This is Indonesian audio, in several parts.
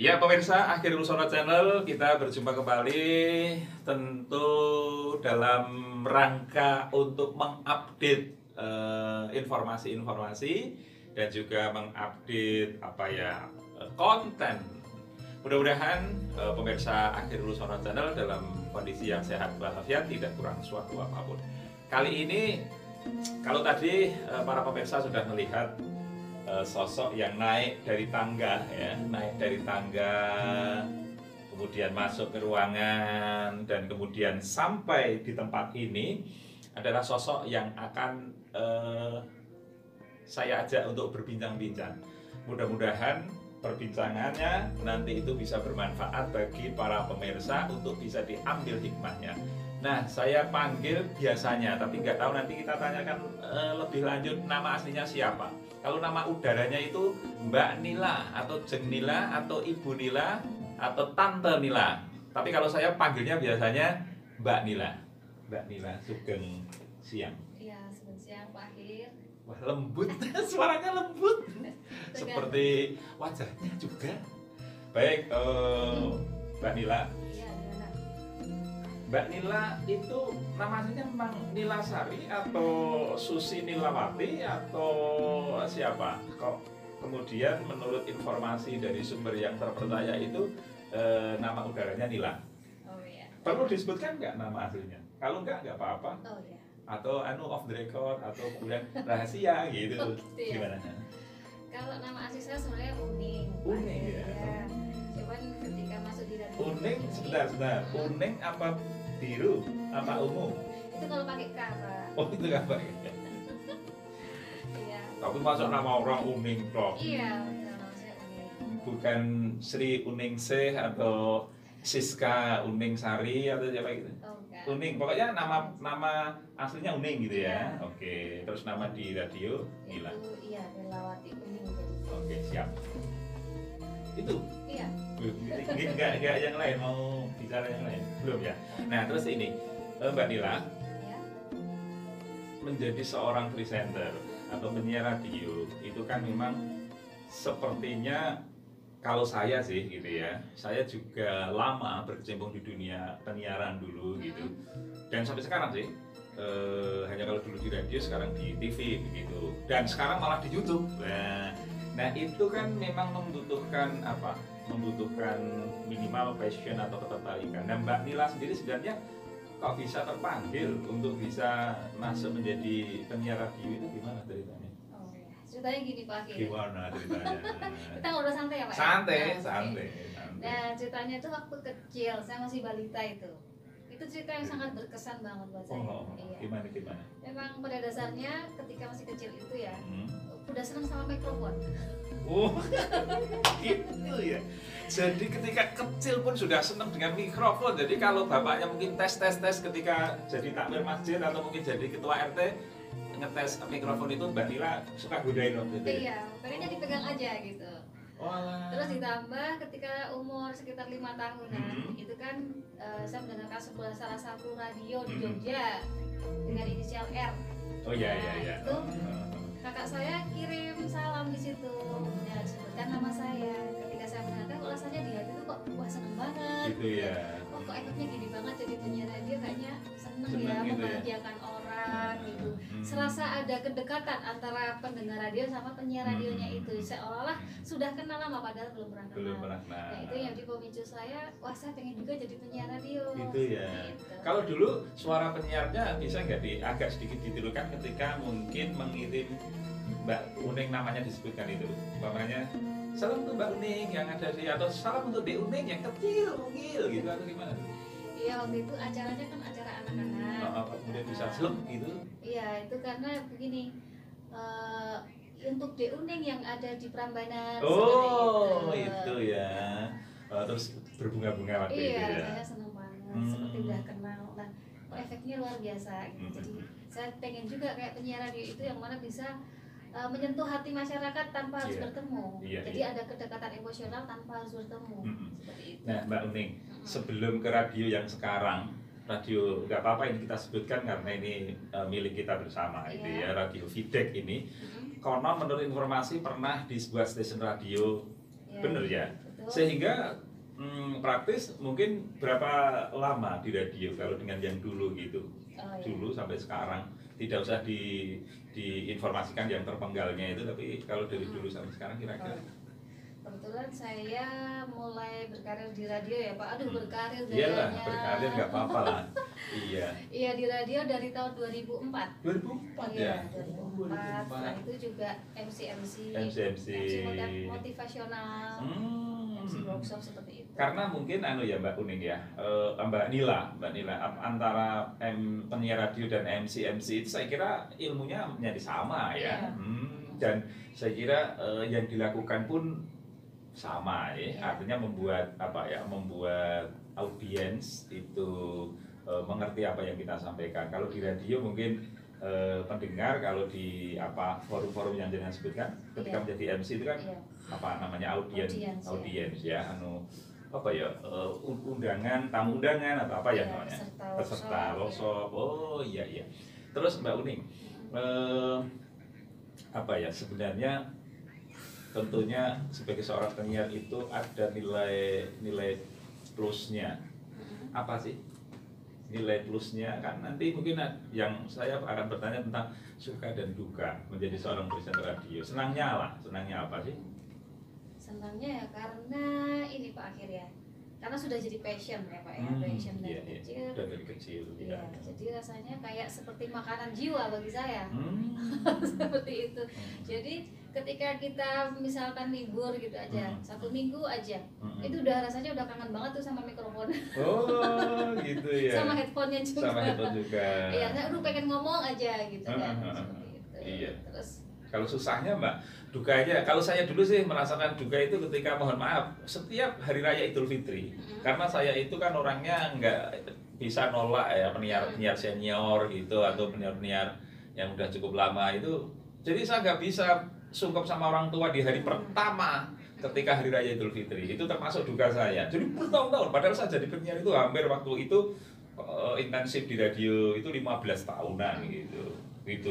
Ya pemirsa, Akhir Rusono Channel, kita berjumpa kembali tentu dalam rangka untuk mengupdate informasi-informasi dan juga mengupdate konten. Mudah-mudahan pemirsa Akhir Rusono Channel dalam kondisi yang sehat walafiat, tidak kurang suatu apapun. Kali ini, kalau tadi para pemirsa sudah melihat sosok yang naik dari tangga, ya, kemudian masuk ke ruangan dan kemudian sampai di tempat ini adalah sosok yang akan saya ajak untuk berbincang-bincang. Mudah-mudahan perbincangannya nanti itu bisa bermanfaat bagi para pemirsa untuk bisa diambil hikmahnya. Nah, saya panggil biasanya, tapi nggak tahu nanti kita tanyakan lebih lanjut nama aslinya siapa. Kalau nama udaranya itu Mbak Nila atau Jeng Nila atau Ibu Nila atau Tante Nila. Tapi kalau saya panggilnya biasanya Mbak Nila. Mbak Nila, sugeng siang. Iya, sugeng siang Pak Akhir. Wah, lembut, suaranya lembut. Seperti wajahnya juga. Baik, Mbak Nila. Mbak Nila itu namanya memang Nila Sari atau Susi Nilawati atau siapa? Kok kemudian menurut informasi dari sumber yang terpercaya itu nama udaranya Nila? Oh iya. Perlu disebutkan nggak nama aslinya? Kalau nggak apa-apa. Oh iya. Atau off the record atau kemudian rahasia gitu. Oh, gitu ya? Gimana? Kalau nama asli saya sebenarnya Uning. Uning ya. Cuman ketika masuk di radio Uning, sebentar. Uning apa biru apa ungu? Itu kalau pakai kara. Oh, itu nggak pakai. Iya. Tapi masa nama orang Uning toh? Iya, nama saya Uning. Bukan Sri Uning Seh atau Siska Uning Sari atau siapa gitu? Oh enggak. Uning, pokoknya nama aslinya Uning gitu ya. Iya. Oke, terus nama di radio Nila. Itu iya, Nilawati Uning jadi. Oke, siap. Itu Iya. Enggak yang lain, mau bicara yang lain? Belum ya? Nah, terus ini Mbak Nila Ya. menjadi seorang presenter atau penyiar radio itu kan memang sepertinya, kalau saya sih gitu ya, saya juga lama berkecimpung di dunia penyiaran dulu gitu, dan sampai sekarang sih hanya kalau dulu di radio, sekarang di TV begitu, dan sekarang malah di YouTube. Nah itu kan memang membutuhkan membutuhkan minimal passion atau ketertarikan. Dan Mbak Nila sendiri sebenarnya kok bisa terpanggil untuk bisa masuk menjadi penyiar radio itu gimana ceritanya? Oh iya. Ceritanya gini Pak Akhir. Gimana ceritanya? Kita ngobrol santai ya Pak? Santai. Nah ceritanya itu waktu kecil, saya masih balita itu cerita yang sangat berkesan banget buat saya. Iya. Gimana? Memang pada dasarnya ketika masih kecil itu ya, udah senang sama mikrofon. Oh, gitu ya. Jadi ketika kecil pun sudah senang dengan mikrofon. Jadi kalau bapaknya mungkin tes ketika jadi takmir masjid atau mungkin jadi ketua RT ngetes mikrofon itu, Mbak Nila suka godain waktu itu. Iya, pengennya dipegang aja gitu. Terus ditambah ketika umur sekitar 5 tahunan, itu kan saya mendengarkan salah satu radio di Jogja dengan inisial R. Oh iya. Itu kakak saya kirim salam di situ, ya disebutkan nama saya. Ketika saya mendengarkan, kok rasanya di hati itu kok wah seneng banget. Gitu ya. Kok efeknya gini banget, jadi penyiar radio kayaknya seneng ya, gitu membahagiakan orang. mendengarkan gitu. Serasa ada kedekatan antara pendengar radio sama penyiar radionya itu, seolah-olah sudah kenal lama padahal belum pernah kenal. Nah itu yang di pemicu saya, wah saya pengen juga jadi penyiar radio. Gitu ya. Gitu. Kalau dulu suara penyiarnya bisa nggak agak sedikit ditirukan ketika mungkin mengirim Mbak Uning namanya disebutkan itu, umpamanya salam untuk Mbak Uning yang ada di, atau salam untuk Dek Uning yang kecil mungil gitu atau gimana? Iya waktu itu acaranya kan acara anak-anak. Kemudian bisa slem gitu? Iya itu karena begini, untuk Dek Uning yang ada di Prambanan. Oh itu ya. Terus berbunga-bunga waktu itu ya. Iya saya senang banget, seperti udah kenal. Nah efeknya luar biasa gitu. Jadi saya pengen juga kayak penyiar radio itu yang mana bisa menyentuh hati masyarakat tanpa harus bertemu. Jadi ada kedekatan emosional tanpa harus bertemu. Seperti itu. Nah Mbak Uning, sebelum ke radio yang sekarang, radio nggak apa-apa ini kita sebutkan karena ini milik kita bersama, itu ya, radio Videk ini. Konon menurut informasi pernah di sebuah stasiun radio, bener ya? Betul. Sehingga praktis mungkin berapa lama di radio kalau dengan yang dulu gitu? Dulu sampai sekarang, tidak usah diinformasikan yang terpenggalnya itu, tapi kalau dari dulu sampai sekarang kira-kira? Kebetulan saya mulai berkarir di radio ya Pak. Aduh berkarir gayanya. Iyalah, berkarir nggak apa-apa lah. Iya. Iya di radio dari tahun 2004. 2004 ya? Ya? 2004. Setelah itu juga MC motivasional. MC workshop seperti itu. Karena mungkin ya Mbak Uning ya, Mbak Nila, antara penyiar radio dan MC itu saya kira ilmunya menjadi sama ya. Dan saya kira yang dilakukan pun sama ya. Artinya membuat membuat audiens itu mengerti apa yang kita sampaikan. Kalau di radio mungkin pendengar, kalau di forum-forum yang jangan sebutkan ketika menjadi MC itu kan audiens ya, undangan, tamu undangan atau apa ya namanya, peserta workshop. Oh iya. Terus Mbak Uning, sebenarnya tentunya sebagai seorang penyiar itu ada nilai plusnya. Apa sih nilai plusnya? Kan nanti mungkin yang saya akan bertanya tentang suka dan duka menjadi seorang presenter radio. Senangnya apa sih? Senangnya ya karena ini Pak Akhir ya, karena sudah jadi passion ya Pak ya, passion dari kecil. Iya, jadi rasanya kayak seperti makanan jiwa bagi saya. Seperti itu. Jadi ketika kita misalkan libur gitu aja, 1 minggu aja, itu udah rasanya udah kangen banget tuh sama mikrofon. Oh gitu ya. Sama headphone-nya juga. Iya, saya pengen ngomong aja gitu kan. Seperti itu. Iya. Terus kalau susahnya Mbak, dukanya, kalau saya dulu sih merasakan duka itu ketika, mohon maaf, setiap hari raya Idul Fitri. Karena saya itu kan orangnya nggak bisa nolak ya penyiar senior gitu atau penyiar yang udah cukup lama itu. Jadi saya nggak bisa sungkep sama orang tua di hari pertama ketika hari raya Idul Fitri. Itu termasuk duka saya. Jadi bertahun-tahun, padahal saya jadi penyiar itu hampir waktu itu intensif di radio itu 15 tahunan gitu.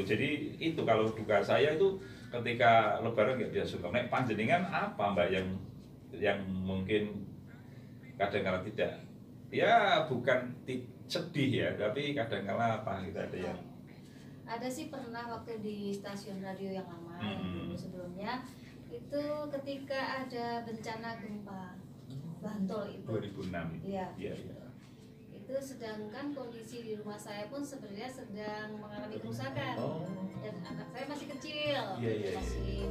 Jadi itu kalau duka saya itu ketika lebaran nggak bisa suka. Nek panjenengan apa Mbak yang mungkin kadang-kala tidak, ya bukan sedih ya, tapi kadang-kala apa gitu ada yang. Ada sih pernah waktu di stasiun radio yang lama yang dulu sebelumnya itu ketika ada bencana gempa Bantul itu 2006. Iya. Itu sedangkan kondisi di rumah saya pun sebenarnya sedang mengalami kerusakan. Dan anak saya masih kecil, masih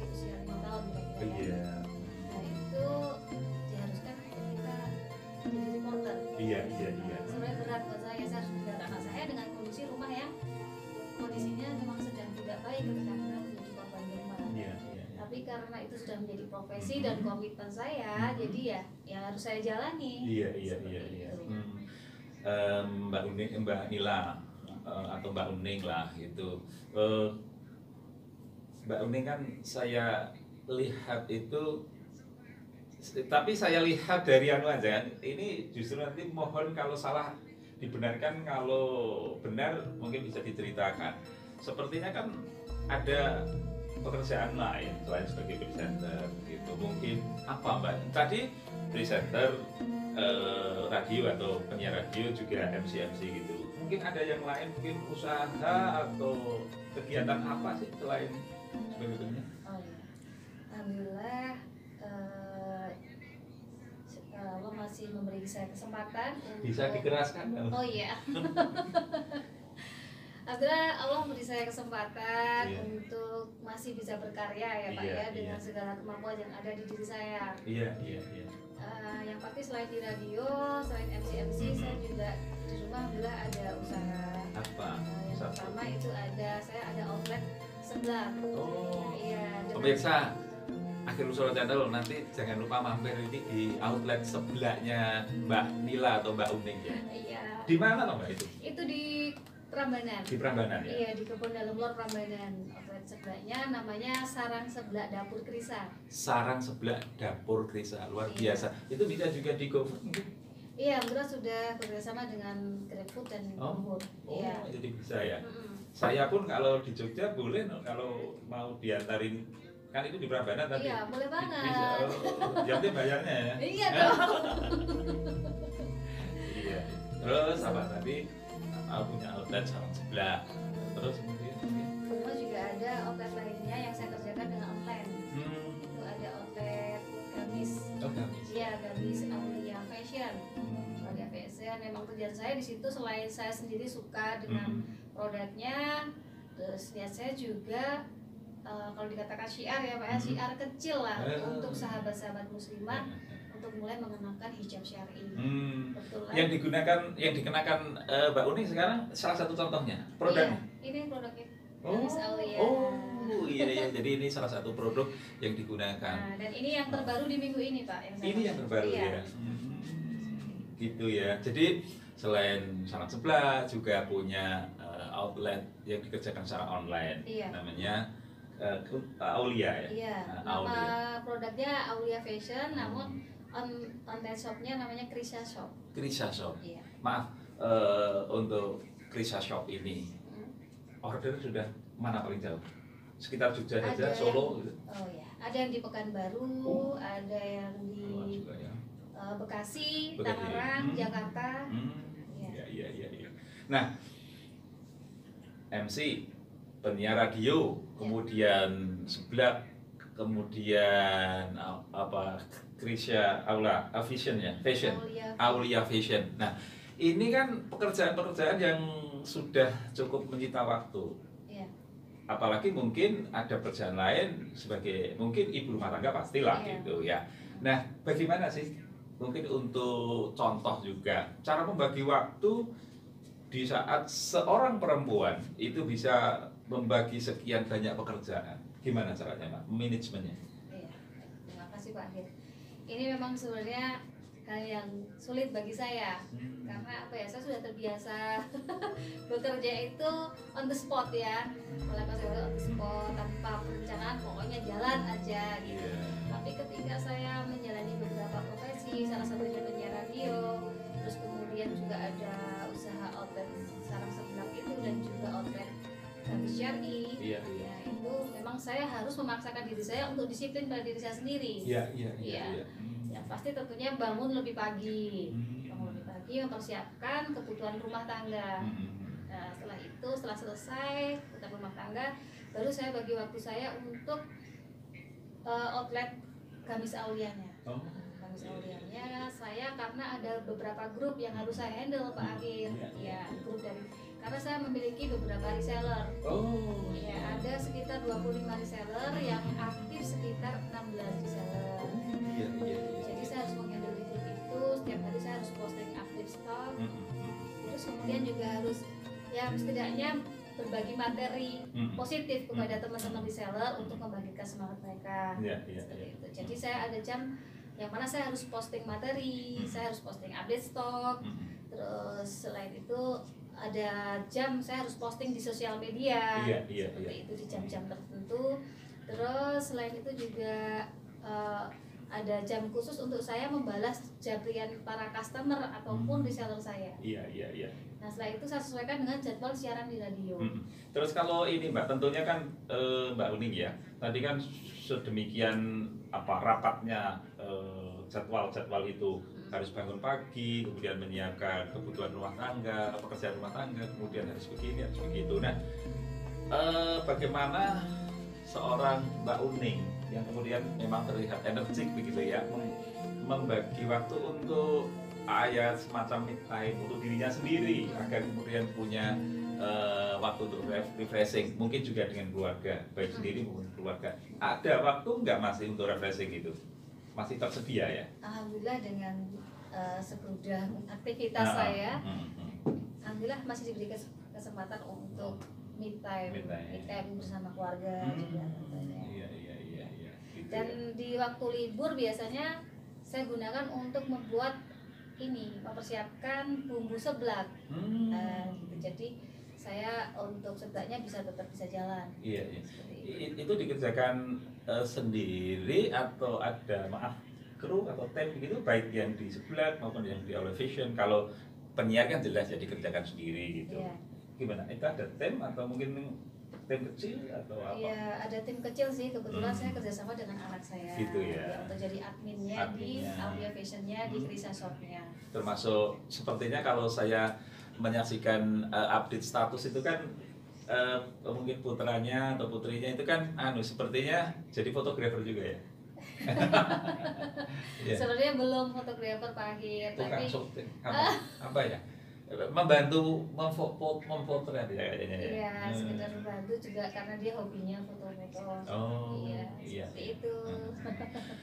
usia 5 tahun kira-kira. Nah itu diharuskan kita jadi reporter. Iya. Sebenarnya berat buat saya harus menjaga anak saya dengan kondisi rumah yang kondisinya memang sedang tidak baik ketika kita menjadi korban gempa. Tapi karena itu sudah menjadi profesi dan komitmen saya, jadi ya harus saya jalani. Iya. Mbak Nila atau Mbak Uning lah gitu. Mbak Uning kan saya lihat itu, tapi saya lihat dari aja. Ini justru nanti mohon kalau salah dibenarkan, kalau benar mungkin bisa diceritakan. Sepertinya kan ada pekerjaan lain selain sebagai presenter gitu. Mungkin apa Mbak? Tadi presenter radio atau penyiar radio juga MC gitu. Mungkin mungkin ada yang lain, mungkin usaha atau kegiatan apa sih selain sebagainya? Oh iya, alhamdulillah Allah masih memberi saya kesempatan Bisa dikeraskan? Oh iya. Alhamdulillah Allah memberi saya kesempatan untuk masih bisa berkarya ya Pak ya, dengan segala kemampuan yang ada di diri saya. Iya. Yang pasti selain di radio, selain MC, saya juga di rumah alhamdulillah ada usaha. Apa? Yang pertama itu saya ada outlet sebelah. Iya. Pemirsa, Akhir Usul Channel nanti jangan lupa mampir ini di outlet sebelahnya Mbak Nila atau Mbak Uning ya. Iya. Di mana Mbak itu? Itu di Prambanan. Di Prambanan ya? Iya, di Kebun Dalam Lor Prambanan. Outlet sebelahnya namanya Sarang Sebelah Dapur Krisa. Sarang Sebelah Dapur Krisa, luar biasa. Itu bisa juga di GoFood mungkin? Iya, alhamdulillah sudah bekerjasama dengan GrabFood dan GoFood. Iya. Jadi bisa ya. Saya pun kalau di Jogja boleh kalau mau diantarin, kan itu di Prambanan tadi. Iya, boleh banget. Bisa. Yang penting bayarnya ya. Iya dong. Iya. Terus apa tadi? Punya outlet Sarang Sebelah. Terus kemudian juga ada outlet lainnya yang saya kerjakan dengan online. Itu ada outlet gamis. Iya, gamis Aulia Fashion. Aulia Fashion memang kerjaan saya di situ, selain saya sendiri suka dengan produknya, terus niat saya juga kalau dikatakan syiar ya Pak ya, syiar kecil lah untuk sahabat-sahabat muslimah untuk mulai mengenakan hijab syar'i. Yang dikenakan Mbak Uni sekarang salah satu contohnya produknya. Iya, ini produknya. Iya. Jadi ini salah satu produk yang digunakan. Nah, dan ini yang terbaru di minggu ini Pak. Yang terbaru ya. Gitu ya. Jadi selain Sarang Sebelah juga punya outlet yang dikerjakan secara online. Namanya Aulia ya. Iya. Nama produknya Aulia Fashion, namun online shopnya namanya Krisa Shop. Krisa Shop. Iya. Maaf, untuk Krisa Shop ini order sudah mana paling jauh? Sekitar Jogja saja, Solo gitu? Oh ya, ada yang di Pekanbaru, ada yang di Bekasi, Tangerang, Jakarta. Iya. Nah, MC, penyiar radio, kemudian sebelah, kemudian apa? Krisa Fashion ya, Aulia Fashion. Nah, ini kan pekerjaan-pekerjaan yang sudah cukup menyita waktu. Iya. Apalagi mungkin ada pekerjaan lain sebagai mungkin ibu rumah tangga pastilah gitu ya. Nah, bagaimana sih mungkin untuk contoh juga cara membagi waktu di saat seorang perempuan itu bisa membagi sekian banyak pekerjaan? Gimana caranya Pak? Manajemennya? Iya. Terima kasih Pak Akhir. Ini memang sebenarnya hal yang sulit bagi saya karena apa ya, saya sudah terbiasa bekerja itu on the spot ya, mulai pas on the spot tanpa perencanaan, pokoknya jalan aja gitu. Tapi ketika saya menjalani beberapa profesi, salah satunya penyiar radio, terus kemudian juga ada usaha outlet Sarang Sebelah itu dan juga outlet gamis syar'i. Ya itu memang saya harus memaksakan diri saya untuk disiplin pada diri saya sendiri. Iya. Yang pasti tentunya bangun lebih pagi, mempersiapkan kebutuhan rumah tangga. Nah, setelah selesai kebutuhan rumah tangga, baru saya bagi waktu saya untuk outlet gamis Aulianya. Gamis Aulianya saya karena ada beberapa grup yang harus saya handle Pak Akhir. Ya, grup karena saya memiliki beberapa reseller. Ya, ada sekitar 25 reseller yang aktif sekitar 16 reseller. Jadi saya harus menghandle di grup itu, setiap hari saya harus posting update stok. Terus kemudian juga harus ya setidaknya berbagi materi positif kepada teman-teman reseller untuk membangkitkan semangat mereka. Seperti itu. Jadi saya ada jam yang mana saya harus posting materi, saya harus posting update stok. Terus selain itu ada jam saya harus posting di sosial media. Seperti itu di jam-jam tertentu. Terus selain itu juga ada jam khusus untuk saya membalas jabrian para customer ataupun reseller saya. Nah setelah itu saya sesuaikan dengan jadwal siaran di radio. Terus kalau ini Mbak, tentunya kan Mbak Uning ya, tadi kan sedemikian rapatnya jadwal itu harus bangun pagi, kemudian menyiapkan kebutuhan rumah tangga, pekerjaan rumah tangga, kemudian harus begini, harus begitu. Nah, bagaimana seorang Mbak Uning yang kemudian memang terlihat energik begitu ya, membagi waktu untuk semacam me time untuk dirinya sendiri agar kemudian punya waktu untuk refreshing, mungkin juga dengan keluarga, baik sendiri maupun keluarga. Ada waktu nggak masih untuk refreshing itu? Masih tersedia ya? Alhamdulillah dengan segudang aktivitas saya, alhamdulillah masih diberi kesempatan untuk me time bersama keluarga juga tentunya. Iya. Gitu. Dan di waktu libur biasanya saya gunakan untuk membuat mempersiapkan bumbu seblak. Gitu. Jadi saya untuk seblaknya tetap bisa jalan. Iya. Itu dikerjakan sendiri atau ada kru atau tim gitu, baik yang di seblak maupun yang di elevation. Kalau penyiar kan jelas jadi kerjakan sendiri gitu. Iya. Gimana? Itu ada tim atau mungkin tim kecil atau apa? Iya, ada tim kecil sih. Kebetulan saya kerjasama dengan anak saya. Gitu ya. Untuk jadi adminnya di Aulia Fashionnya, di Krisa Shopnya. Termasuk sepertinya kalau saya menyaksikan update status itu kan mungkin putranya atau putrinya itu kan sepertinya jadi fotografer juga ya. Yeah. Sebenarnya belum fotografer Pak Akhir, tapi apa ya? Membantu memfotret ya kayaknya ya. Iya, sekedar membantu juga karena dia hobinya foto-foto. Iya, seperti itu.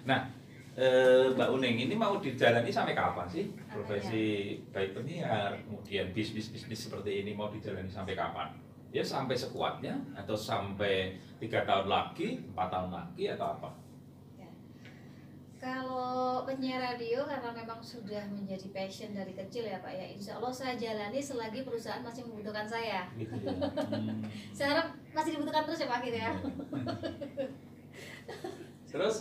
Nah, Mbak Uning ini mau dijalani sampai kapan sih profesi baik penyiar, kemudian bisnis seperti ini mau dijalani sampai kapan? Ya sampai sekuatnya atau sampai 3 tahun lagi, 4 tahun lagi atau apa? Kalau penyiar radio karena memang sudah menjadi passion dari kecil ya Pak ya, insya Allah saya jalani selagi perusahaan masih membutuhkan saya. Gitu ya. Saya harap masih dibutuhkan terus ya Pak Akhir ya. Terus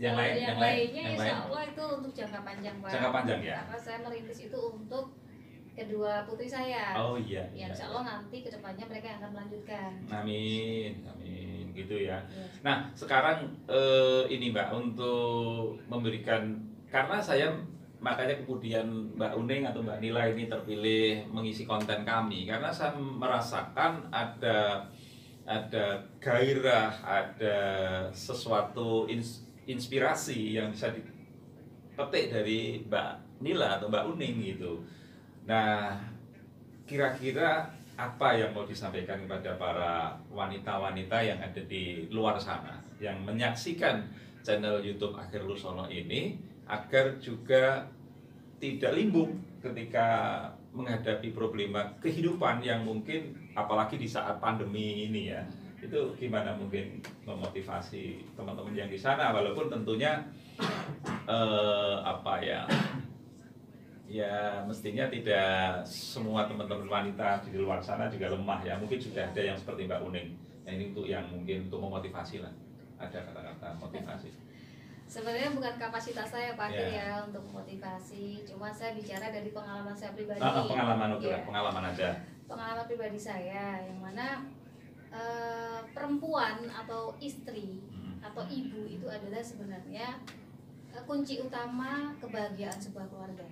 yang lainnya insya Allah itu untuk jangka panjang Pak. Jangka panjang ya. Karena saya merintis itu untuk kedua putri saya. Oh iya. Ya, insya Allah nanti kedepannya mereka yang akan melanjutkan. Amin gitu ya. Nah sekarang ini Mbak, untuk memberikan, karena saya makanya kemudian Mbak Uning atau Mbak Nila ini terpilih mengisi konten kami karena saya merasakan ada gairah, ada sesuatu inspirasi yang bisa dipetik dari Mbak Nila atau Mbak Uning gitu. Nah, kira-kira apa yang mau disampaikan kepada para wanita-wanita yang ada di luar sana yang menyaksikan channel YouTube Akhirul Sono ini agar juga tidak limbung ketika menghadapi problema kehidupan yang mungkin apalagi di saat pandemi ini ya. Itu gimana mungkin memotivasi teman-teman yang di sana, walaupun tentunya ya mestinya tidak semua teman-teman wanita di luar sana juga lemah ya. Mungkin sudah ada yang seperti Mbak Uning. Nah, ini untuk yang mungkin untuk memotivasi lah. Ada kata-kata motivasi. Sebenarnya bukan kapasitas saya Pak Akhir ya untuk memotivasi. Cuma saya bicara dari pengalaman saya pribadi. Pengalaman aja. Pengalaman pribadi saya yang mana perempuan atau istri atau ibu itu adalah sebenarnya kunci utama kebahagiaan sebuah keluarga.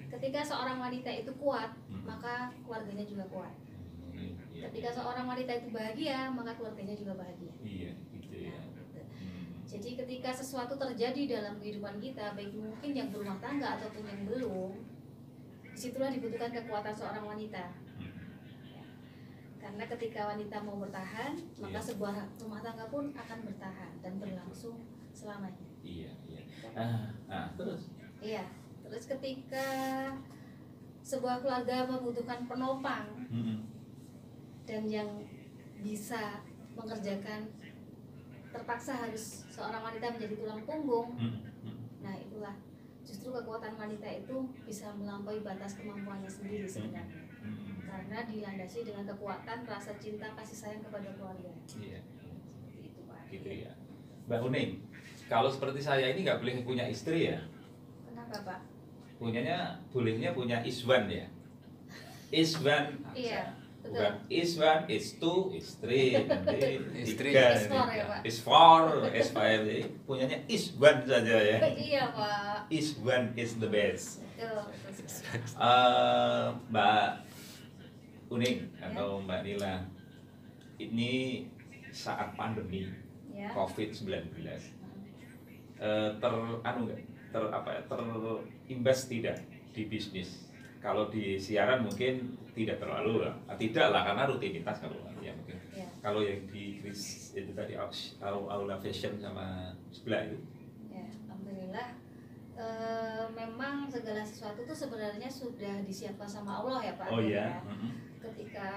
Ketika seorang wanita itu kuat, maka keluarganya juga kuat. Ketika seorang wanita itu bahagia, maka keluarganya juga bahagia. Iya, gitu ya. Jadi ketika sesuatu terjadi dalam kehidupan kita, baik mungkin yang berumah tangga ataupun yang belum, disitulah dibutuhkan kekuatan seorang wanita. Karena ketika wanita mau bertahan, maka sebuah rumah tangga pun akan bertahan dan berlangsung selamanya. Iya. Terus? Iya. Terus ketika sebuah keluarga membutuhkan penopang dan yang bisa mengerjakan, terpaksa harus seorang wanita menjadi tulang punggung. Nah itulah justru kekuatan wanita itu bisa melampaui batas kemampuannya sendiri sebenarnya. Karena dilandasi dengan kekuatan rasa cinta kasih sayang kepada keluarga. Iya. Itu Pak. Gitu ya. Mbak Uning, kalau seperti saya ini nggak boleh punya istri ya? Kenapa Pak? Bolehnya punya Iswan ya. Iswan. Iya, Bukan is one, is two, is three, nanti Is three. tiga, Is four ya, Pak? is four, is five, jadi punyanya is one saja ya. Iya Pak. Is one is the best. Betul. Mbak Uning atau Mbak Nila, ini saat pandemi Ya. COVID-19 terimbas tidak di bisnis? Kalau di siaran mungkin tidak terlalu lah, tidak lah karena rutinitas kalau ya mungkin. Ya. Kalau yang di itu tadi Aula Fashion sama sebelah itu. Ya, alhamdulillah. Memang segala sesuatu itu sebenarnya sudah disiapkan sama Allah ya Pak. Oh Ya. iya. Ketika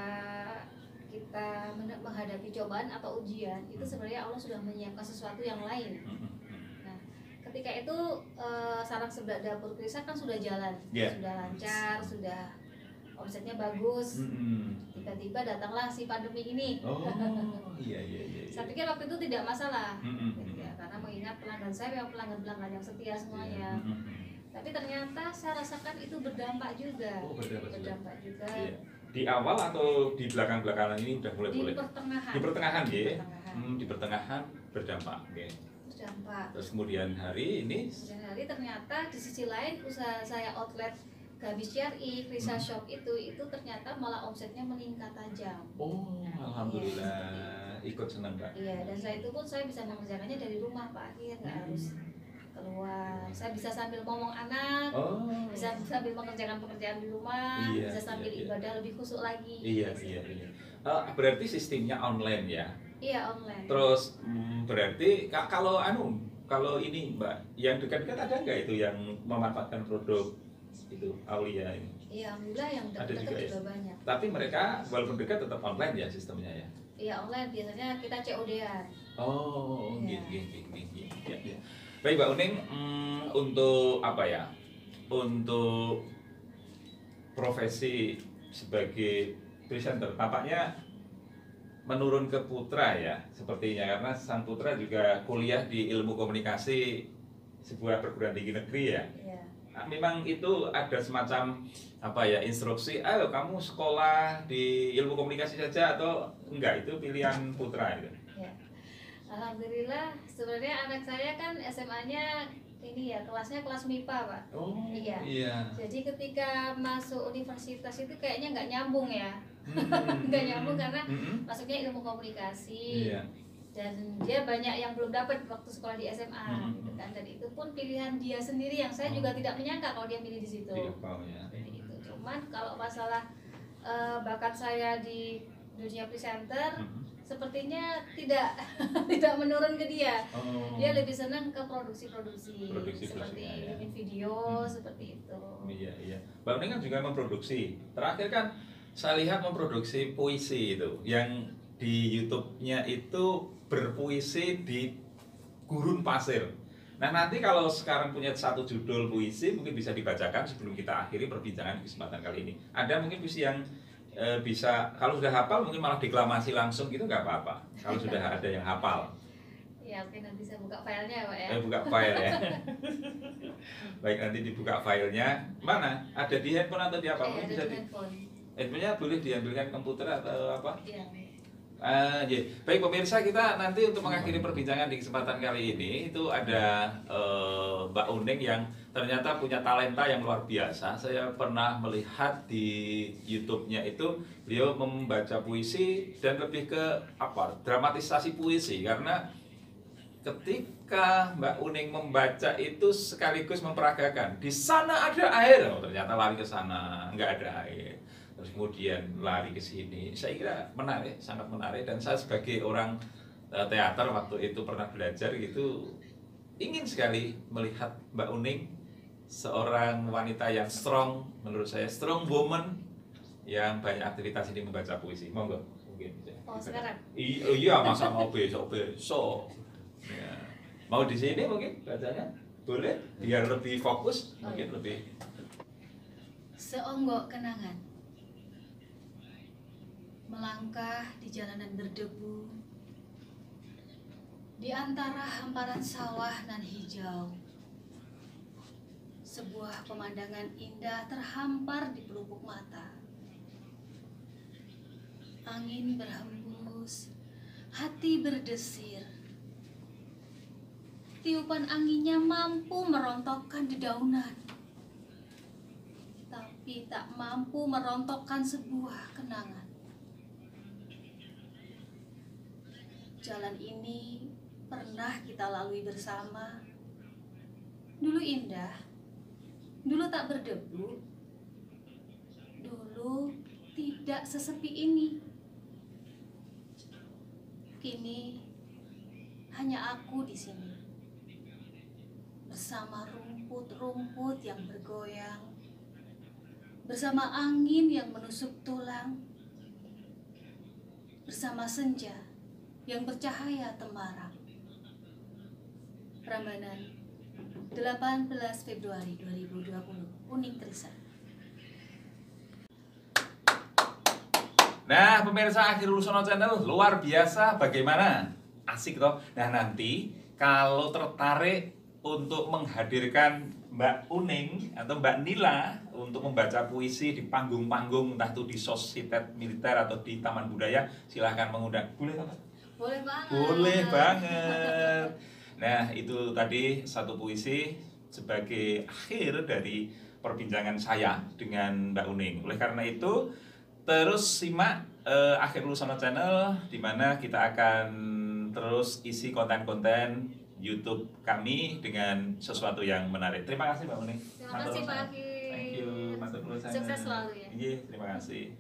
kita menghadapi cobaan atau ujian, itu sebenarnya Allah sudah menyiapkan sesuatu yang lain. Nah, ketika itu sarang sebelah dapur Krisa kan sudah jalan, Yeah. sudah lancar, sudah omsetnya bagus. Tiba-tiba datanglah si pandemi ini. Oh iya. Saya pikir waktu itu tidak masalah, Mm-mm. ya, karena mengingat pelanggan saya memang pelanggan yang setia semuanya. Tapi ternyata saya rasakan itu berdampak juga. Oh, berdampak juga. Iya. Di awal atau di belakang-belakangan ini udah mulai Di pertengahan. Di pertengahan ya. Di pertengahan. Di pertengahan berdampak. Okay. Berdampak. Terus kemudian hari ini Kemudian hari ternyata di sisi lain usaha saya outlet Gabi Syari, Krisa Shop itu ternyata malah omsetnya meningkat tajam. oh alhamdulillah ikut senang Pak. Iya, dan saya itu pun saya bisa mengerjakannya dari rumah Pak Akhir, nggak harus keluar. Saya bisa sambil ngomong anak, Oh bisa sambil mengerjakan pekerjaan di rumah, Iya, bisa sambil iya. ibadah lebih khusyuk lagi. iya. Berarti sistemnya online ya. Iya, online. Terus berarti kalau ini Mbak yang dekat-dekat ada nggak itu yang memanfaatkan produk itu Aulia ini? Iya, alhamdulillah yang Ada dekat juga ya? juga banyak. Tapi mereka walaupun dekat tetap online ya sistemnya ya. Iya, online biasanya kita COD-an. Oh, Iya. gini. Ya. Baik Mbak Uning, untuk apa ya? Untuk profesi sebagai presenter, tampaknya menurun ke putra ya, sepertinya karena sang putra juga kuliah di ilmu komunikasi sebuah perguruan tinggi negeri ya. Iya. Nah, memang itu ada semacam apa ya instruksi, ayo kamu sekolah di ilmu komunikasi saja atau enggak, itu pilihan putra itu. Ya. Alhamdulillah, sebenarnya anak saya kan SMA-nya ini ya, kelasnya kelas MIPA Pak. Oh Iya. iya. Jadi ketika masuk universitas itu kayaknya nggak nyambung ya, nggak nyambung karena masuknya ilmu komunikasi. Iya. Dan dia banyak yang belum dapat waktu sekolah di SMA, gitu kan. Dan itu pun pilihan dia sendiri yang saya juga tidak menyangka kalau dia milih di situ. Tidak tahu ya. Seperti itu. Cuman kalau masalah bakat saya di dunia presenter, sepertinya tidak tidak menurun ke dia. Oh. Dia lebih senang ke produksi-produksi seperti ya. bikin video seperti itu. Iya. Mbak Uning kan juga memproduksi. Terakhir kan saya lihat memproduksi puisi itu, yang di YouTube-nya itu berpuisi di gurun pasir. Nah nanti kalau sekarang punya satu judul puisi mungkin bisa dibacakan sebelum kita akhiri perbincangan di kesempatan kali ini. Ada mungkin puisi yang bisa, kalau sudah hafal mungkin malah deklamasi langsung gitu nggak apa-apa. Kalau sudah ada yang hafal. Ya oke, nanti saya buka filenya ya Pak ya. Buka file ya. Baik, nanti dibuka filenya. Mana? Ada di handphone atau di apa? Ada Bisa di di handphone. handphonenya boleh diambilkan komputer atau apa? Iya. Ya. Baik pemirsa, kita nanti untuk mengakhiri perbincangan di kesempatan kali ini itu ada Mbak Uning yang ternyata punya talenta yang luar biasa. Saya pernah melihat di YouTube-nya itu beliau membaca puisi dan lebih ke apa? Dramatisasi puisi, karena ketika Mbak Uning membaca itu sekaligus memperagakan di sana ada air, oh, ternyata lari ke sana nggak ada air. Terus kemudian lari ke sini. Saya kira menarik, sangat menarik, dan saya sebagai orang teater waktu itu pernah belajar gitu, ingin sekali melihat Mbak Uning seorang wanita yang strong, menurut saya strong woman yang banyak aktivitas ini membaca puisi. Monggo mungkin. Oh sekarang? Iya, masa mau besok. Ya. Mau di sini mungkin bacanya? Boleh? Biar lebih fokus, mungkin lebih. Seonggok kenangan melangkah di jalanan berdebu, di antara hamparan sawah nan hijau. Sebuah pemandangan indah terhampar di pelupuk mata. Angin berhembus, hati berdesir. Tiupan anginnya mampu merontokkan dedaunan, tapi tak mampu merontokkan sebuah kenangan. Jalan ini pernah kita lalui bersama. Dulu indah, dulu tak berdebu, dulu tidak sesepi ini. Kini hanya aku di sini, bersama rumput-rumput yang bergoyang, bersama angin yang menusuk tulang, bersama senja yang bercahaya temaram. Prambanan, 18 Februari 2020, Uning Trisakti. Nah, pemirsa Akhir Lusono Channel, luar biasa, bagaimana? Asik toh? Nah, nanti kalau tertarik untuk menghadirkan Mbak Uning atau Mbak Nila untuk membaca puisi di panggung-panggung, entah itu di Sositet Militer atau di Taman Budaya, silahkan mengundang. Boleh Pak? Boleh banget. Boleh banget. Nah, itu tadi satu puisi sebagai akhir dari perbincangan saya dengan Mbak Uning. Oleh karena itu, terus simak Akhir Lusono Channel, di mana kita akan terus isi konten-konten YouTube kami dengan sesuatu yang menarik. Terima kasih Mbak Uning. Terima kasih Pak Akhir. Thank you. Matur nuwun. Sukses selalu ya. Iya, terima kasih.